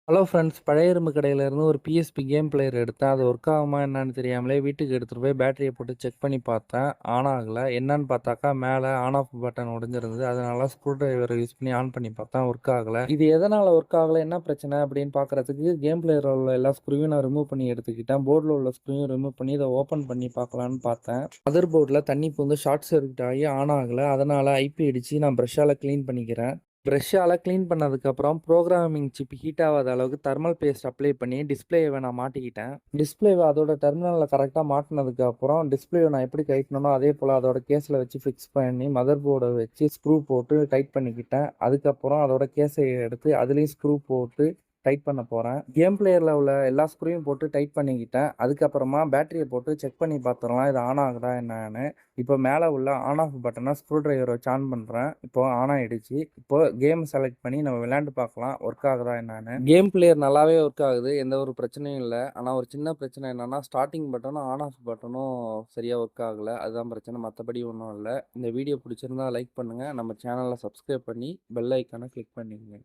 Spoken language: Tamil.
ஹலோ ஃப்ரெண்ட்ஸ், பழைய இரும்பு கடையிலேருந்து ஒரு பிஎஸ்பி கேம் பிளேயர் எடுத்தேன். அது ஒர்க் ஆகுமா என்னான்னு தெரியாமலே வீட்டுக்கு எடுத்துகிட்டு போய் பேட்டரிய போட்டு செக் பண்ணி பார்த்தேன். ஆன் ஆகல. என்னன்னு பார்த்தாக்கா மேலே ஆன் ஆஃப் பட்டன் உடைஞ்சிருந்தது. அதனால ஸ்க்ரூ டிரைவரை யூஸ் பண்ணி ஆன் பண்ணி பார்த்தேன், ஒர்க் ஆகல. இது எதனால் ஒர்க் ஆகல, என்ன பிரச்சனை அப்படின்னு பார்க்குறதுக்கு கேம் பிளேயரில் உள்ள எல்லா ஸ்க்ரூவையும் நான் ரிமூவ் பண்ணி எடுத்துக்கிட்டேன். போர்டில் உள்ள ஸ்க்ரூவையும் ரிமூவ் பண்ணி இதை ஓப்பன் பண்ணி பார்க்கலான்னு பார்த்தேன். மதர் போர்டில் தண்ணி பூந்து ஷார்ட் சர்க்யூட் ஆகி ஆன் ஆகலை. அதனால் ஐபி அடித்து நான் ப்ரெஷ்ஷால் க்ளீன் பண்ணிக்கிறேன். ப்ரஷ்ஷால் க்ளீன் பண்ணதுக்கப்புறம் ப்ரோக்ராமிங் சிப் ஹீட் ஆகாத அளவுக்கு தெர்மல் பேஸ்ட் அப்ளை பண்ணி டிஸ்பிளேவை நான் மாட்டிக்கிட்டேன். டிஸ்பிளேவை அதோட டெர்மினலில் கரெக்டாக மாட்டினதுக்கப்புறம் டிஸ்பிளேவை நான் எப்படி டைட்னோ அதே போல் அதோட கேஸில் வச்சு ஃபிக்ஸ் பண்ணி மதர் போர்டை வச்சு ஸ்க்ரூ போட்டு டைட் பண்ணிக்கிட்டேன். அதுக்கப்புறம் அதோட கேஸை எடுத்து அதுலேயும் ஸ்க்ரூ போட்டு டைட் பண்ண போகிறேன். கேம் பிளேயரில் உள்ள எல்லா ஸ்க்ரூவையும் போட்டு டைட் பண்ணிக்கிட்டேன். அதுக்கப்புறமா பேட்டரியை போட்டு செக் பண்ணி பார்த்துடலாம் இது ஆன் ஆகுதா என்னன்னு. இப்போ மேலே உள்ள ஆன் ஆஃப் பட்டனை ஸ்க்ரூ டிரைவர் வச்சு ஆன் பண்ணுறேன். இப்போ ஆன் ஆகிடுச்சு. இப்போ கேம் செலக்ட் பண்ணி நம்ம விளையாண்டு பார்க்கலாம் ஒர்க் ஆகுதா என்னன்னு. கேம் பிளேயர் நல்லாவே ஒர்க் ஆகுது, எந்த ஒரு பிரச்சனையும் இல்லை. ஆனால் ஒரு சின்ன பிரச்சனை என்னன்னா ஸ்டார்டிங் பட்டனும் ஆன் ஆஃப் பட்டனும் சரியாக ஒர்க் ஆகலை. அதுதான் பிரச்சனை, மற்றபடி ஒன்றும் இல்லை. இந்த வீடியோ பிடிச்சிருந்தா லைக் பண்ணுங்கள், நம்ம சேனலை சப்ஸ்கிரைப் பண்ணி பெல் ஐக்கானை கிளிக் பண்ணிக்கங்க.